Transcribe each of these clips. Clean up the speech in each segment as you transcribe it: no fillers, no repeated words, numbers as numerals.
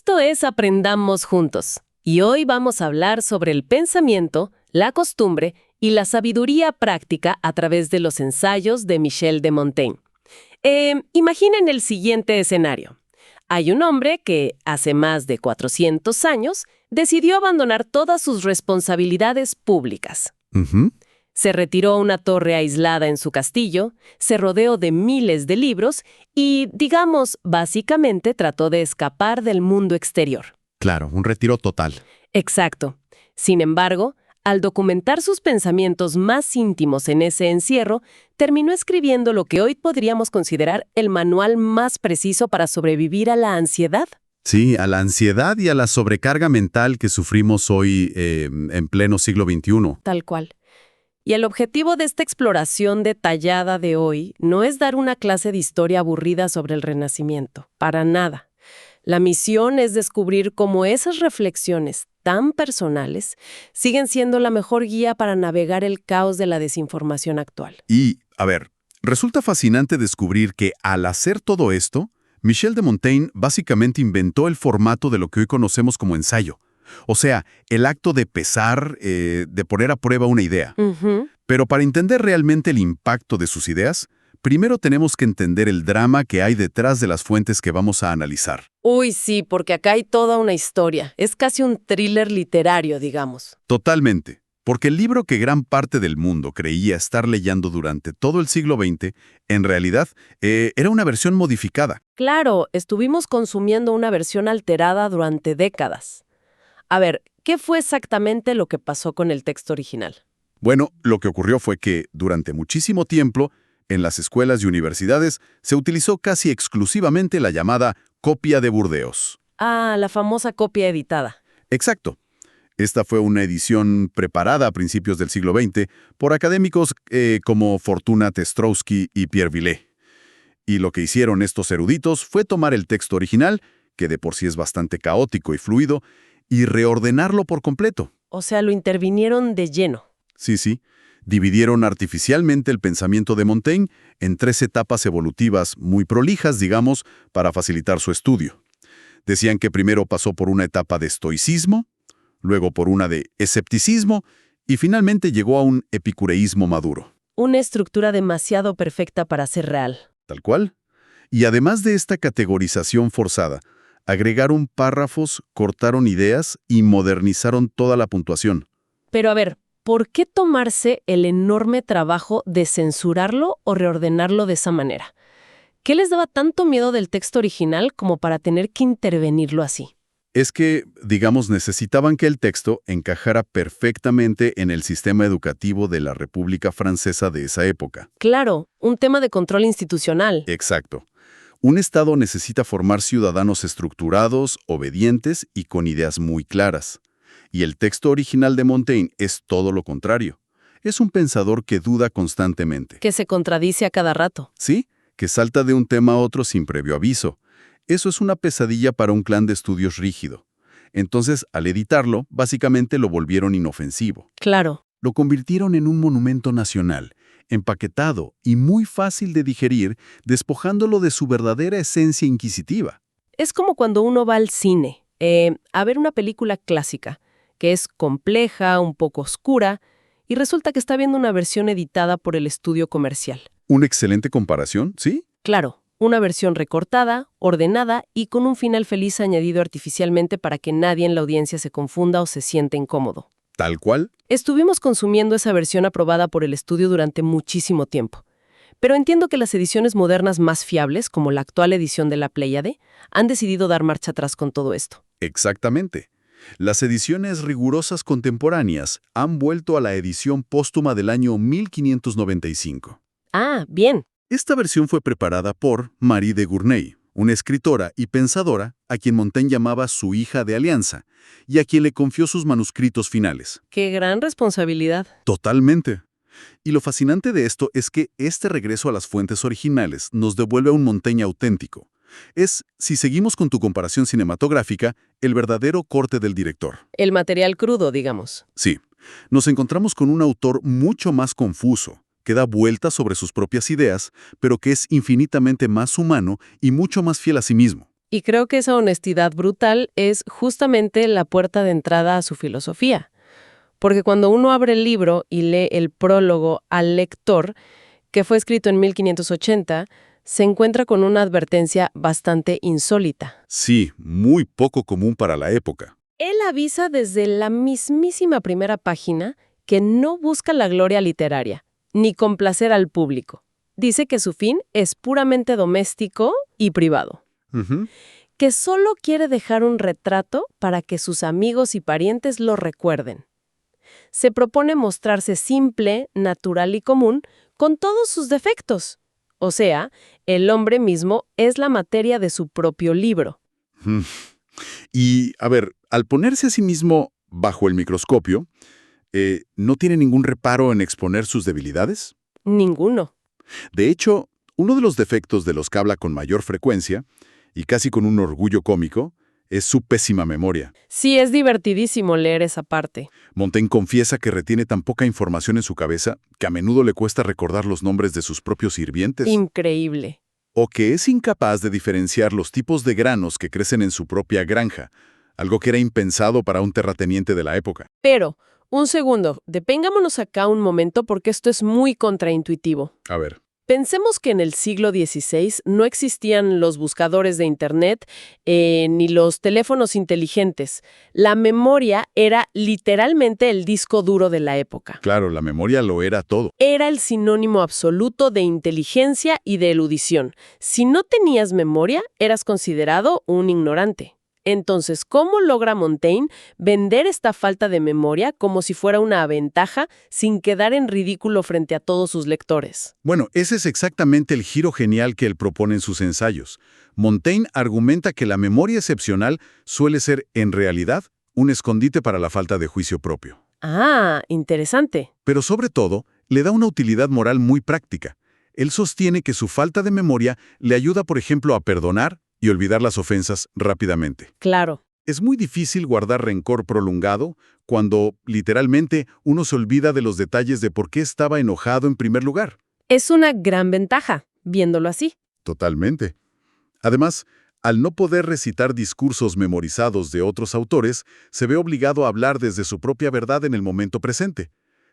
Esto es Aprendamos Juntos, y hoy vamos a hablar sobre el pensamiento, la costumbre y la sabiduría práctica a través de los ensayos de Michel de Montaigne. Imaginen el siguiente escenario. Hay un hombre que, hace más de 400 años, decidió abandonar todas sus responsabilidades públicas. Se retiró a una torre aislada en su castillo, se rodeó de miles de libros y, digamos, básicamente trató de escapar del mundo exterior. Claro, un retiro total. Exacto. Sin embargo, al documentar sus pensamientos más íntimos en ese encierro, terminó escribiendo lo que hoy podríamos considerar el manual más preciso para sobrevivir a la ansiedad. Sí, a la ansiedad y a la sobrecarga mental que sufrimos hoy en pleno siglo XXI. Tal cual. Y el objetivo de esta exploración detallada de hoy no es dar una clase de historia aburrida sobre el Renacimiento, para nada. La misión es descubrir cómo esas reflexiones tan personales siguen siendo la mejor guía para navegar el caos de la desinformación actual. Y, a ver, resulta fascinante descubrir que al hacer todo esto, Michel de Montaigne básicamente inventó el formato de lo que hoy conocemos como ensayo. O sea, el acto de pesar, de poner a prueba una idea. Pero para entender realmente el impacto de sus ideas, primero tenemos que entender el drama que hay detrás de las fuentes que vamos a analizar. Uy, sí, porque acá hay toda una historia. Es casi un thriller literario, digamos. Totalmente. Porque el libro que gran parte del mundo creía estar leyendo durante todo el siglo XX, en realidad, era una versión modificada. Claro, estuvimos consumiendo una versión alterada durante décadas. A ver, ¿qué fue exactamente lo que pasó con el texto original? Bueno, lo que ocurrió fue que, durante muchísimo tiempo, en las escuelas y universidades, se utilizó casi exclusivamente la llamada copia de Burdeos. Ah, la famosa copia editada. Exacto. Esta fue una edición preparada a principios del siglo XX por académicos como Fortuna Testrowski y Pierre Villé. Y lo que hicieron estos eruditos fue tomar el texto original, que de por sí es bastante caótico y fluido, y reordenarlo por completo. O sea, lo intervinieron de lleno. Sí. Dividieron artificialmente el pensamiento de Montaigne en 3 etapas evolutivas muy prolijas, digamos, para facilitar su estudio. Decían que primero pasó por una etapa de estoicismo, luego por una de escepticismo y finalmente llegó a un epicureísmo maduro. Una estructura demasiado perfecta para ser real. Tal cual. Y además de esta categorización forzada, agregaron párrafos, cortaron ideas y modernizaron toda la puntuación. Pero a ver, ¿por qué tomarse el enorme trabajo de censurarlo o reordenarlo de esa manera? ¿Qué les daba tanto miedo del texto original como para tener que intervenirlo así? Es que, digamos, necesitaban que el texto encajara perfectamente en el sistema educativo de la República Francesa de esa época. Claro, un tema de control institucional. Exacto. Un Estado necesita formar ciudadanos estructurados, obedientes y con ideas muy claras. Y el texto original de Montaigne es todo lo contrario. Es un pensador que duda constantemente. Que se contradice a cada rato. ¿Sí? Que salta de un tema a otro sin previo aviso. Eso es una pesadilla para un clan de estudios rígido. Entonces, al editarlo, básicamente lo volvieron inofensivo. Claro. Lo convirtieron en un monumento nacional, empaquetado y muy fácil de digerir, despojándolo de su verdadera esencia inquisitiva. Es como cuando uno va al cine a ver una película clásica, que es compleja, un poco oscura, y resulta que está viendo una versión editada por el estudio comercial. Una excelente comparación, ¿sí? Claro, una versión recortada, ordenada y con un final feliz añadido artificialmente para que nadie en la audiencia se confunda o se sienta incómodo. Tal cual. Estuvimos consumiendo esa versión aprobada por el estudio durante muchísimo tiempo. Pero entiendo que las ediciones modernas más fiables, como la actual edición de la Pléyade, han decidido dar marcha atrás con todo esto. Exactamente. Las ediciones rigurosas contemporáneas han vuelto a la edición póstuma del año 1595. Ah, bien. Esta versión fue preparada por Marie de Gournay, una escritora y pensadora a quien Montaigne llamaba su hija de alianza y a quien le confió sus manuscritos finales. ¡Qué gran responsabilidad! Totalmente. Y lo fascinante de esto es que este regreso a las fuentes originales nos devuelve a un Montaigne auténtico. Es, si seguimos con tu comparación cinematográfica, el verdadero corte del director. El material crudo, digamos. Sí, nos encontramos con un autor mucho más confuso, que da vueltas sobre sus propias ideas, pero que es infinitamente más humano y mucho más fiel a sí mismo. Y creo que esa honestidad brutal es justamente la puerta de entrada a su filosofía. Porque cuando uno abre el libro y lee el prólogo al lector, que fue escrito en 1580, se encuentra con una advertencia bastante insólita. Sí, muy poco común para la época. Él avisa desde la mismísima primera página que no busca la gloria literaria, ni complacer al público. Dice que su fin es puramente doméstico y privado. Ujú. Que solo quiere dejar un retrato para que sus amigos y parientes lo recuerden. Se propone mostrarse simple, natural y común con todos sus defectos. O sea, el hombre mismo es la materia de su propio libro. Mm. Y, a ver, al ponerse a sí mismo bajo el microscopio, ¿no tiene ningún reparo en exponer sus debilidades? Ninguno. De hecho, uno de los defectos de los que habla con mayor frecuencia, y casi con un orgullo cómico, es su pésima memoria. Sí, es divertidísimo leer esa parte. Montaigne confiesa que retiene tan poca información en su cabeza que a menudo le cuesta recordar los nombres de sus propios sirvientes, Increíble. o que es incapaz de diferenciar los tipos de granos que crecen en su propia granja, algo que era impensado para un terrateniente de la época. Pero, un segundo, detengámonos acá un momento porque esto es muy contraintuitivo. A ver. Pensemos que en el siglo XVI no existían los buscadores de Internet ni los teléfonos inteligentes. La memoria era literalmente el disco duro de la época. Claro, la memoria lo era todo. Era el sinónimo absoluto de inteligencia y de erudición. Si no tenías memoria, eras considerado un ignorante. Entonces, ¿cómo logra Montaigne vender esta falta de memoria como si fuera una ventaja sin quedar en ridículo frente a todos sus lectores? Bueno, ese es exactamente el giro genial que él propone en sus ensayos. Montaigne argumenta que la memoria excepcional suele ser, en realidad, un escondite para la falta de juicio propio. Ah, interesante. Pero sobre todo, le da una utilidad moral muy práctica. Él sostiene que su falta de memoria le ayuda, por ejemplo, a perdonar y olvidar las ofensas rápidamente. Claro. Es muy difícil guardar rencor prolongado cuando, literalmente, uno se olvida de los detalles de por qué estaba enojado en primer lugar. Es una gran ventaja, viéndolo así. Totalmente. Además, al no poder recitar discursos memorizados de otros autores, se ve obligado a hablar desde su propia verdad en el momento presente.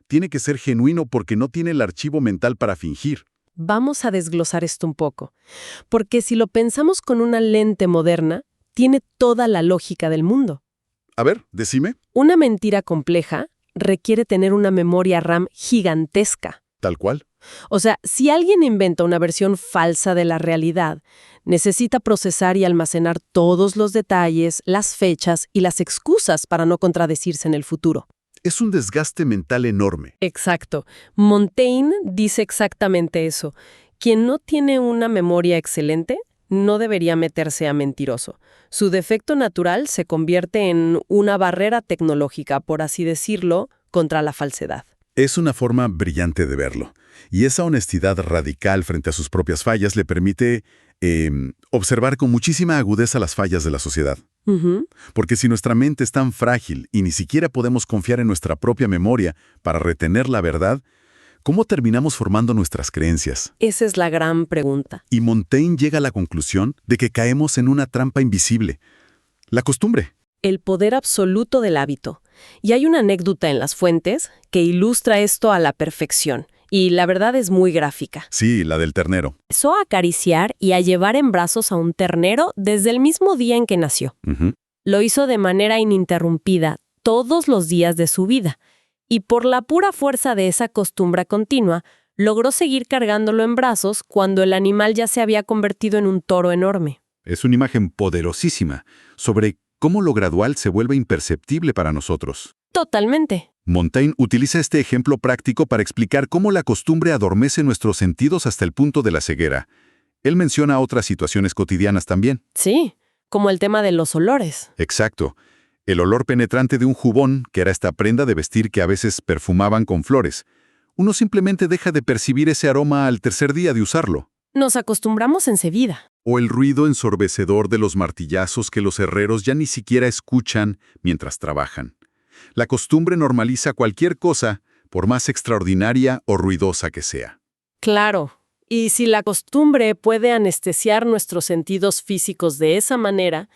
Tiene que ser genuino porque no tiene el archivo mental para fingir. Vamos a desglosar esto un poco, porque si lo pensamos con una lente moderna, tiene toda la lógica del mundo. A ver, decime. Una mentira compleja requiere tener una memoria RAM gigantesca. Tal cual. O sea, si alguien inventa una versión falsa de la realidad, necesita procesar y almacenar todos los detalles, las fechas y las excusas para no contradecirse en el futuro. Es un desgaste mental enorme. Exacto. Montaigne dice exactamente eso. Quien no tiene una memoria excelente no debería meterse a mentiroso. Su defecto natural se convierte en una barrera tecnológica, por así decirlo, contra la falsedad. Es una forma brillante de verlo. Y esa honestidad radical frente a sus propias fallas le permite observar con muchísima agudeza las fallas de la sociedad. Ujú. Porque si nuestra mente es tan frágil y ni siquiera podemos confiar en nuestra propia memoria para retener la verdad, ¿cómo terminamos formando nuestras creencias? Esa es la gran pregunta. Y Montaigne llega a la conclusión de que caemos en una trampa invisible. La costumbre. El poder absoluto del hábito. Y hay una anécdota en las fuentes que ilustra esto a la perfección. Y la verdad es muy gráfica. Sí, la del ternero. Empezó a acariciar y a llevar en brazos a un ternero desde el mismo día en que nació. Ujú. Lo hizo de manera ininterrumpida todos los días de su vida. Y por la pura fuerza de esa costumbre continua, logró seguir cargándolo en brazos cuando el animal ya se había convertido en un toro enorme. Es una imagen poderosísima sobre cómo lo gradual se vuelve imperceptible para nosotros. Totalmente. Montaigne utiliza este ejemplo práctico para explicar cómo la costumbre adormece nuestros sentidos hasta el punto de la ceguera. Él menciona otras situaciones cotidianas también. Sí, como el tema de los olores. Exacto. El olor penetrante de un jubón, que era esta prenda de vestir que a veces perfumaban con flores. Uno simplemente deja de percibir ese aroma al tercer día de usarlo. Nos acostumbramos enseguida. O el ruido ensordecedor de los martillazos que los herreros ya ni siquiera escuchan mientras trabajan. La costumbre normaliza cualquier cosa, por más extraordinaria o ruidosa que sea. Claro. Y si la costumbre puede anestesiar nuestros sentidos físicos de esa manera,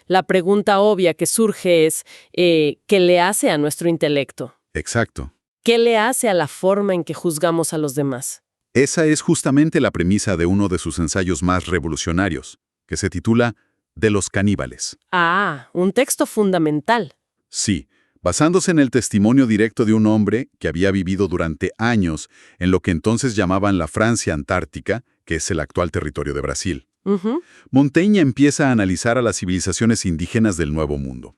la pregunta obvia que surge es, ¿qué le hace a nuestro intelecto? Exacto. ¿Qué le hace a la forma en que juzgamos a los demás? Esa es justamente la premisa de uno de sus ensayos más revolucionarios, que se titula De los caníbales. Ah, un texto fundamental. Sí, basándose en el testimonio directo de un hombre que había vivido durante años en lo que entonces llamaban la Francia Antártica, que es el actual territorio de Brasil. Ujú. Montaigne empieza a analizar a las civilizaciones indígenas del Nuevo Mundo,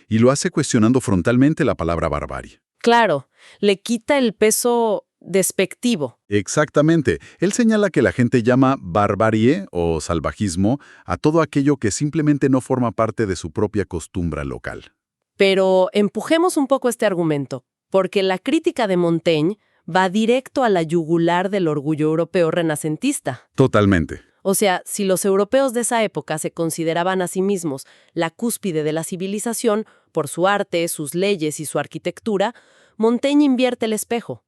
y lo hace cuestionando frontalmente la palabra barbarie. Claro, le quita el peso despectivo. Exactamente. Él señala que la gente llama barbarie o salvajismo a todo aquello que simplemente no forma parte de su propia costumbre local. Pero empujemos un poco este argumento, porque la crítica de Montaigne va directo a la yugular del orgullo europeo renacentista. Totalmente. O sea, si los europeos de esa época se consideraban a sí mismos la cúspide de la civilización por su arte, sus leyes y su arquitectura, Montaigne invierte el espejo.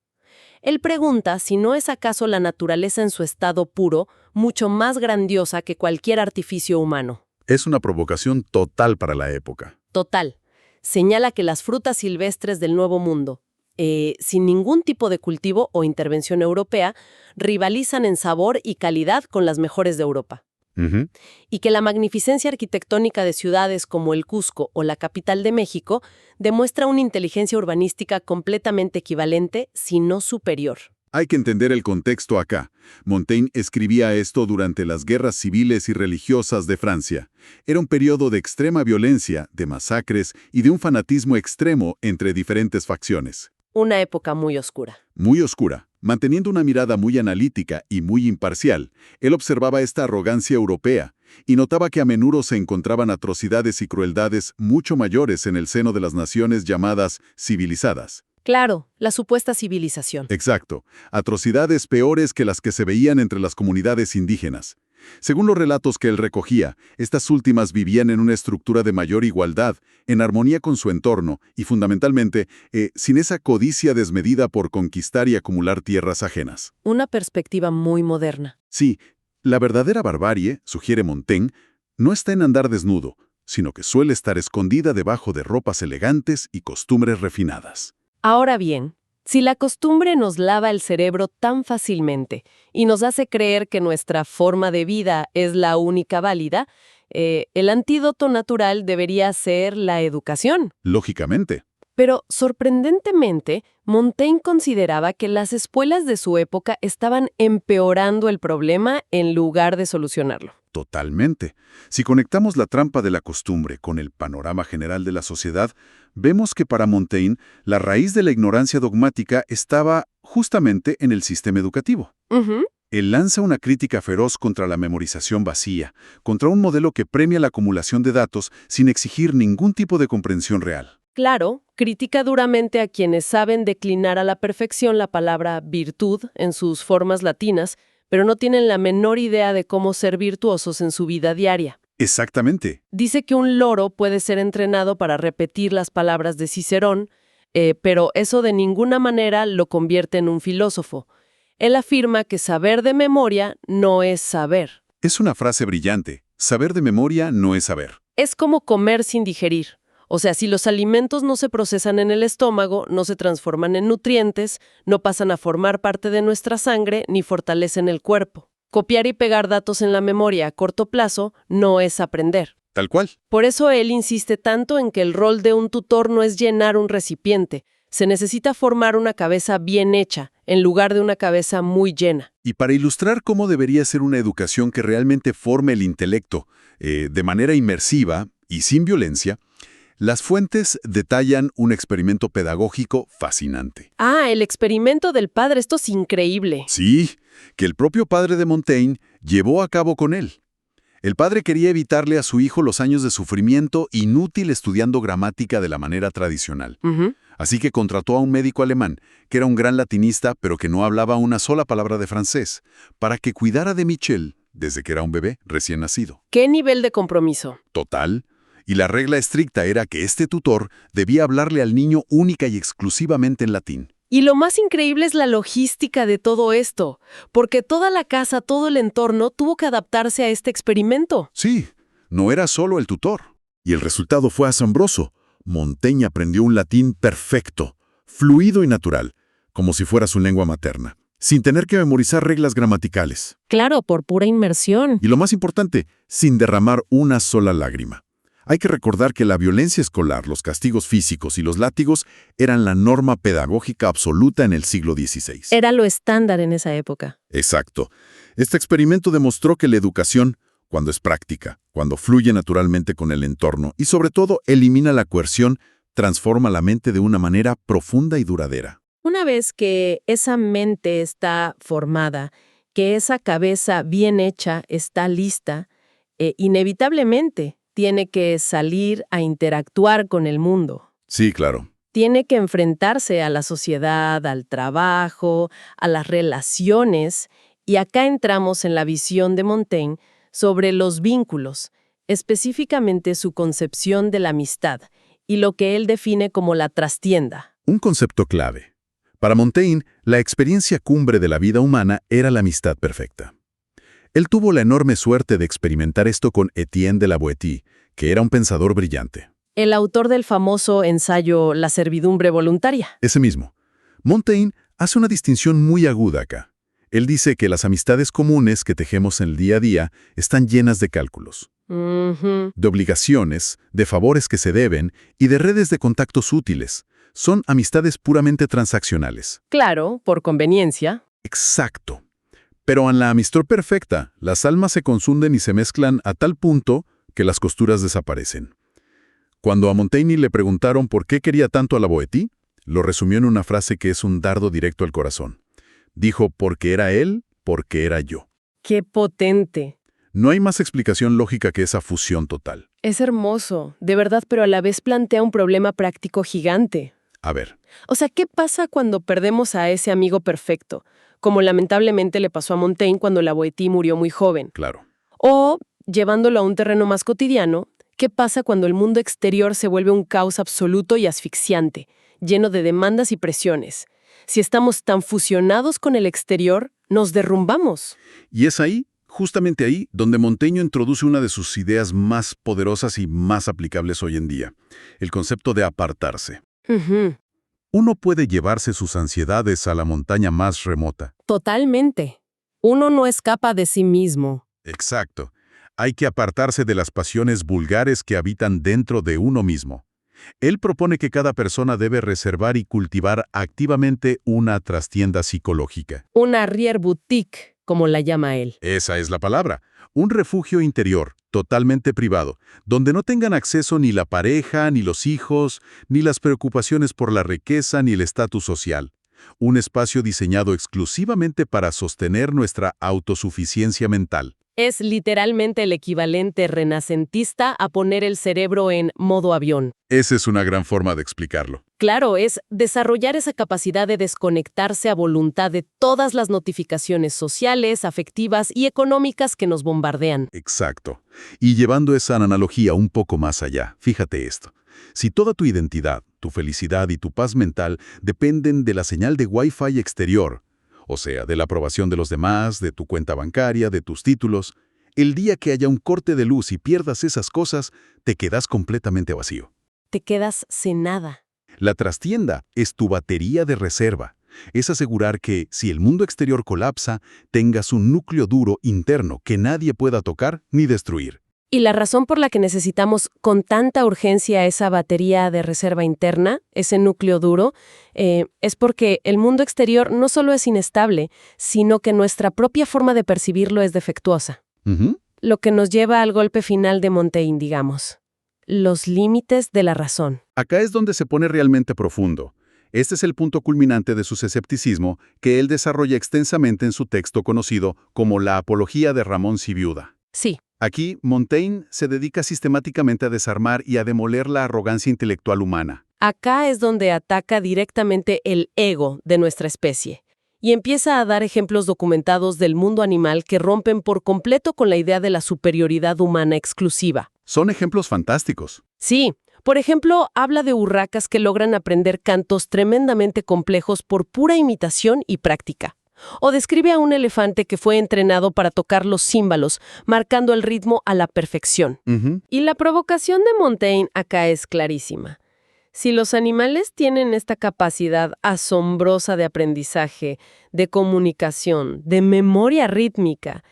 Él pregunta si no es acaso la naturaleza en su estado puro mucho más grandiosa que cualquier artificio humano. Es una provocación total para la época. Total. Señala que las frutas silvestres del Nuevo Mundo, sin ningún tipo de cultivo o intervención europea, rivalizan en sabor y calidad con las mejores de Europa. Ujú. Y que la magnificencia arquitectónica de ciudades como el Cusco o la capital de México demuestra una inteligencia urbanística completamente equivalente, si no superior. Hay que entender el contexto acá. Montaigne escribía esto durante las guerras civiles y religiosas de Francia. Era un periodo de extrema violencia, de masacres y de un fanatismo extremo entre diferentes facciones. Una época muy oscura. Muy oscura. Manteniendo una mirada muy analítica y muy imparcial, él observaba esta arrogancia europea y notaba que a menudo se encontraban atrocidades y crueldades mucho mayores en el seno de las naciones llamadas civilizadas. Claro, la supuesta civilización. Exacto, atrocidades peores que las que se veían entre las comunidades indígenas. Según los relatos que él recogía, estas últimas vivían en una estructura de mayor igualdad, en armonía con su entorno y, fundamentalmente, sin esa codicia desmedida por conquistar y acumular tierras ajenas. Una perspectiva muy moderna. Sí, la verdadera barbarie, sugiere Montaigne, no está en andar desnudo, sino que suele estar escondida debajo de ropas elegantes y costumbres refinadas. Ahora bien, si la costumbre nos lava el cerebro tan fácilmente y nos hace creer que nuestra forma de vida es la única válida, el antídoto natural debería ser la educación. Lógicamente. Pero, sorprendentemente, Montaigne consideraba que las escuelas de su época estaban empeorando el problema en lugar de solucionarlo. Totalmente. Si conectamos la trampa de la costumbre con el panorama general de la sociedad, vemos que para Montaigne la raíz de la ignorancia dogmática estaba justamente en el sistema educativo. Ujú. Él lanza una crítica feroz contra la memorización vacía, contra un modelo que premia la acumulación de datos sin exigir ningún tipo de comprensión real. Claro, critica duramente a quienes saben declinar a la perfección la palabra virtud en sus formas latinas, pero no tienen la menor idea de cómo ser virtuosos en su vida diaria. Exactamente. Dice que un loro puede ser entrenado para repetir las palabras de Cicerón, pero eso de ninguna manera lo convierte en un filósofo. Él afirma que saber de memoria no es saber. Es una frase brillante. Saber de memoria no es saber. Es como comer sin digerir. O sea, si los alimentos no se procesan en el estómago, no se transforman en nutrientes, no pasan a formar parte de nuestra sangre ni fortalecen el cuerpo. Copiar y pegar datos en la memoria a corto plazo no es aprender. Tal cual. Por eso él insiste tanto en que el rol de un tutor no es llenar un recipiente. Se necesita formar una cabeza bien hecha, en lugar de una cabeza muy llena. Y para ilustrar cómo debería ser una educación que realmente forme el intelecto, de manera inmersiva y sin violencia, las fuentes detallan un experimento pedagógico fascinante. Ah, el experimento del padre, esto es increíble. Sí, que el propio padre de Montaigne llevó a cabo con él. El padre quería evitarle a su hijo los años de sufrimiento inútil estudiando gramática de la manera tradicional. Ujú. Así que contrató a un médico alemán, que era un gran latinista, pero que no hablaba una sola palabra de francés, para que cuidara de Michel desde que era un bebé recién nacido. ¿Qué nivel de compromiso? Total. Y la regla estricta era que este tutor debía hablarle al niño única y exclusivamente en latín. Y lo más increíble es la logística de todo esto, porque toda la casa, todo el entorno tuvo que adaptarse a este experimento. Sí, no era solo el tutor. Y el resultado fue asombroso. Montaigne aprendió un latín perfecto, fluido y natural, como si fuera su lengua materna, sin tener que memorizar reglas gramaticales. Claro, por pura inmersión. Y lo más importante, sin derramar una sola lágrima. Hay que recordar que la violencia escolar, los castigos físicos y los látigos eran la norma pedagógica absoluta en el siglo XVI. Era lo estándar en esa época. Exacto. Este experimento demostró que la educación, cuando es práctica, cuando fluye naturalmente con el entorno y sobre todo elimina la coerción, transforma la mente de una manera profunda y duradera. Una vez que esa mente está formada, que esa cabeza bien hecha está lista, inevitablemente tiene que salir a interactuar con el mundo. Sí, claro. Tiene que enfrentarse a la sociedad, al trabajo, a las relaciones, y acá entramos en la visión de Montaigne sobre los vínculos, específicamente su concepción de la amistad y lo que él define como la trastienda. Un concepto clave. Para Montaigne, la experiencia cumbre de la vida humana era la amistad perfecta. Él tuvo la enorme suerte de experimentar esto con Étienne de la Boétie, que era un pensador brillante. El autor del famoso ensayo La servidumbre voluntaria. Ese mismo. Montaigne hace una distinción muy aguda acá. Él dice que las amistades comunes que tejemos en el día a día están llenas de cálculos, de obligaciones, de favores que se deben y de redes de contactos útiles. Son amistades puramente transaccionales. Claro, por conveniencia. Exacto. Pero en la amistad perfecta, las almas se confunden y se mezclan a tal punto que las costuras desaparecen. Cuando a Montaigne le preguntaron por qué quería tanto a la Boétie, lo resumió en una frase que es un dardo directo al corazón. Dijo, porque era él, porque era yo. ¡Qué potente! No hay más explicación lógica que esa fusión total. Es hermoso, de verdad, pero a la vez plantea un problema práctico gigante. A ver. O sea, ¿qué pasa cuando perdemos a ese amigo perfecto? Como lamentablemente le pasó a Montaigne cuando la Boétie murió muy joven. Claro. O, llevándolo a un terreno más cotidiano, ¿qué pasa cuando el mundo exterior se vuelve un caos absoluto y asfixiante, lleno de demandas y presiones? Si estamos tan fusionados con el exterior, nos derrumbamos. Y es ahí, justamente ahí, donde Montaigne introduce una de sus ideas más poderosas y más aplicables hoy en día, el concepto de apartarse. Uno puede llevarse sus ansiedades a la montaña más remota. Totalmente. Uno no escapa de sí mismo. Exacto. Hay que apartarse de las pasiones vulgares que habitan dentro de uno mismo. Él propone que cada persona debe reservar y cultivar activamente una trastienda psicológica. Una arrière-boutique, como la llama él. Esa es la palabra. Un refugio interior, totalmente privado, donde no tengan acceso ni la pareja, ni los hijos, ni las preocupaciones por la riqueza, ni el estatus social. Un espacio diseñado exclusivamente para sostener nuestra autosuficiencia mental. Es literalmente el equivalente renacentista a poner el cerebro en modo avión. Esa es una gran forma de explicarlo. Claro, es desarrollar esa capacidad de desconectarse a voluntad de todas las notificaciones sociales, afectivas y económicas que nos bombardean. Exacto. Y llevando esa analogía un poco más allá, fíjate esto. Si toda tu identidad, tu felicidad y tu paz mental dependen de la señal de Wi-Fi exterior, o sea, de la aprobación de los demás, de tu cuenta bancaria, de tus títulos, el día que haya un corte de luz y pierdas esas cosas, te quedas completamente vacío. Te quedas sin nada. La trastienda es tu batería de reserva. Es asegurar que, si el mundo exterior colapsa, tengas un núcleo duro interno que nadie pueda tocar ni destruir. Y la razón por la que necesitamos con tanta urgencia esa batería de reserva interna, ese núcleo duro, es porque el mundo exterior no solo es inestable, sino que nuestra propia forma de percibirlo es defectuosa. Lo que nos lleva al golpe final de Montaigne, digamos. Los límites de la razón. Acá es donde se pone realmente profundo. Este es el punto culminante de su escepticismo que él desarrolla extensamente en su texto conocido como La Apología de Ramón Sibiuda. Sí. Aquí, Montaigne se dedica sistemáticamente a desarmar y a demoler la arrogancia intelectual humana. Acá es donde ataca directamente el ego de nuestra especie y empieza a dar ejemplos documentados del mundo animal que rompen por completo con la idea de la superioridad humana exclusiva. Son ejemplos fantásticos. Sí, Por ejemplo, habla de urracas que logran aprender cantos tremendamente complejos por pura imitación y práctica. O describe a un elefante que fue entrenado para tocar los címbalos, marcando el ritmo a la perfección. Ujú. Y la provocación de Montaigne acá es clarísima. Si los animales tienen esta capacidad asombrosa de aprendizaje, de comunicación, de memoria rítmica,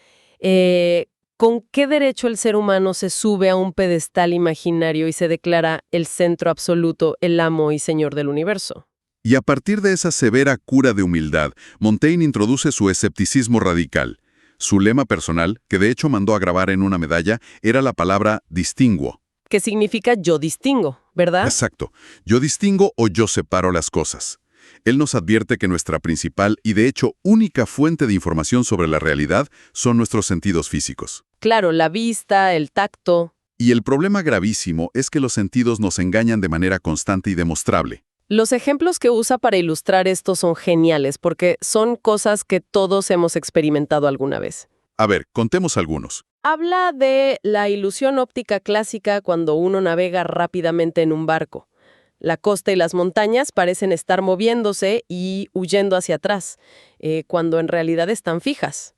¿con qué derecho el ser humano se sube a un pedestal imaginario y se declara el centro absoluto, el amo y señor del universo? Y a partir de esa severa cura de humildad, Montaigne introduce su escepticismo radical. Su lema personal, que de hecho mandó a grabar en una medalla, era la palabra distinguo. ¿Qué significa yo distingo, verdad? Exacto. Yo distingo o yo separo las cosas. Él nos advierte que nuestra principal y de hecho única fuente de información sobre la realidad son nuestros sentidos físicos. Claro, la vista, el tacto. Y el problema gravísimo es que los sentidos nos engañan de manera constante y demostrable. Los ejemplos que usa para ilustrar esto son geniales porque son cosas que todos hemos experimentado alguna vez. A ver, contemos algunos. Habla de la ilusión óptica clásica cuando uno navega rápidamente en un barco. La costa y las montañas parecen estar moviéndose y huyendo hacia atrás, cuando en realidad están fijas.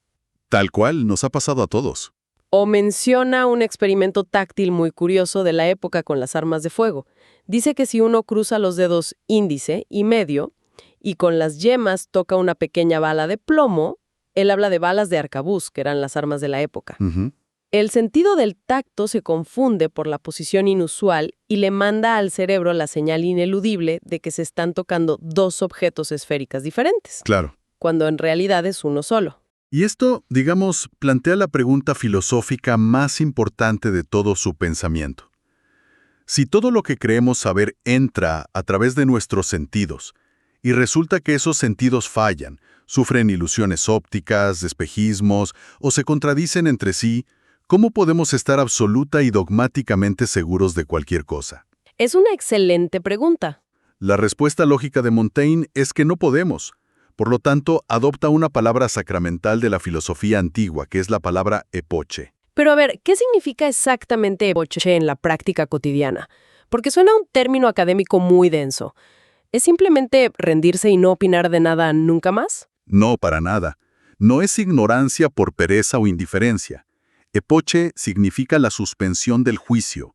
Tal cual nos ha pasado a todos. O menciona un experimento táctil muy curioso de la época con las armas de fuego. Dice que si uno cruza los dedos índice y medio y con las yemas toca una pequeña bala de plomo, él habla de balas de arcabuz, que eran las armas de la época. Ujú. El sentido del tacto se confunde por la posición inusual y le manda al cerebro la señal ineludible de que se están tocando dos objetos esféricas diferentes, Claro. cuando en realidad es uno solo. Y esto, digamos, plantea la pregunta filosófica más importante de todo su pensamiento. Si todo lo que creemos saber entra a través de nuestros sentidos, y resulta que esos sentidos fallan, sufren ilusiones ópticas, espejismos, o se contradicen entre sí, ¿cómo podemos estar absoluta y dogmáticamente seguros de cualquier cosa? Es una excelente pregunta. La respuesta lógica de Montaigne es que no podemos. Por lo tanto, adopta una palabra sacramental de la filosofía antigua, que es la palabra epoche. Pero a ver, ¿qué significa exactamente epoche en la práctica cotidiana? Porque suena un término académico muy denso. ¿Es simplemente rendirse y no opinar de nada nunca más? No, para nada. No es ignorancia por pereza o indiferencia. Epoche significa la suspensión del juicio.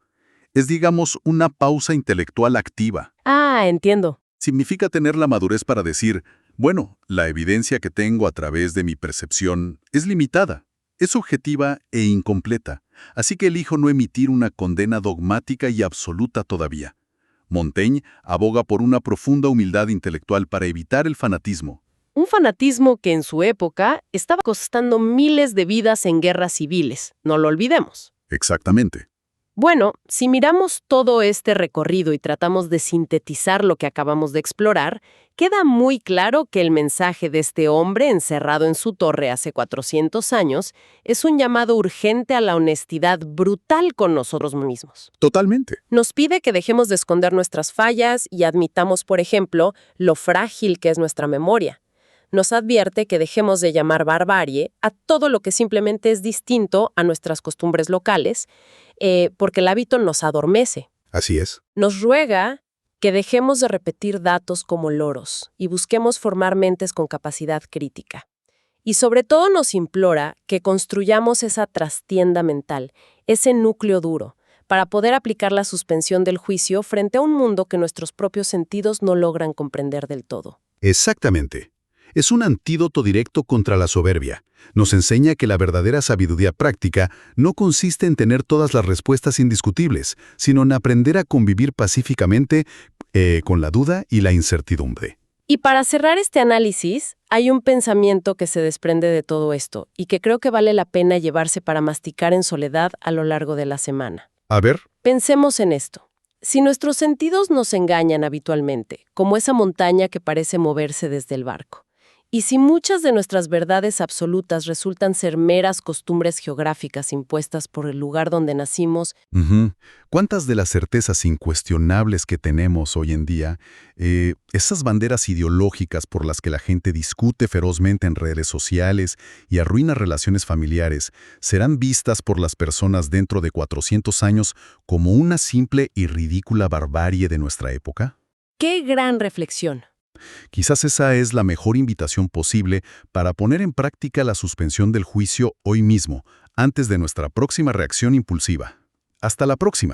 Es, digamos, una pausa intelectual activa. Ah, entiendo. Significa tener la madurez para decir, bueno, la evidencia que tengo a través de mi percepción es limitada, es subjetiva e incompleta, así que elijo no emitir una condena dogmática y absoluta todavía. Montaigne aboga por una profunda humildad intelectual para evitar el fanatismo. Un fanatismo que en su época estaba costando miles de vidas en guerras civiles, no lo olvidemos. Exactamente. Bueno, si miramos todo este recorrido y tratamos de sintetizar lo que acabamos de explorar, queda muy claro que el mensaje de este hombre encerrado en su torre hace 400 años es un llamado urgente a la honestidad brutal con nosotros mismos. Totalmente. Nos pide que dejemos de esconder nuestras fallas y admitamos, por ejemplo, lo frágil que es nuestra memoria. Nos advierte que dejemos de llamar barbarie a todo lo que simplemente es distinto a nuestras costumbres locales, porque el hábito nos adormece. Así es. Nos ruega que dejemos de repetir datos como loros y busquemos formar mentes con capacidad crítica. Y sobre todo nos implora que construyamos esa trastienda mental, ese núcleo duro, para poder aplicar la suspensión del juicio frente a un mundo que nuestros propios sentidos no logran comprender del todo. Exactamente. Es un antídoto directo contra la soberbia. Nos enseña que la verdadera sabiduría práctica no consiste en tener todas las respuestas indiscutibles, sino en aprender a convivir pacíficamente con la duda y la incertidumbre. Y para cerrar este análisis, hay un pensamiento que se desprende de todo esto y que creo que vale la pena llevarse para masticar en soledad a lo largo de la semana. A ver. Pensemos en esto. Si nuestros sentidos nos engañan habitualmente, como esa montaña que parece moverse desde el barco, Y si muchas de nuestras verdades absolutas resultan ser meras costumbres geográficas impuestas por el lugar donde nacimos, Ujú. ¿Cuántas de las certezas incuestionables que tenemos hoy en día, esas banderas ideológicas por las que la gente discute ferozmente en redes sociales y arruina relaciones familiares, serán vistas por las personas dentro de 400 años como una simple y ridícula barbarie de nuestra época? ¡qué gran reflexión! Quizás esa es la mejor invitación posible para poner en práctica la suspensión del juicio hoy mismo, antes de nuestra próxima reacción impulsiva. Hasta la próxima.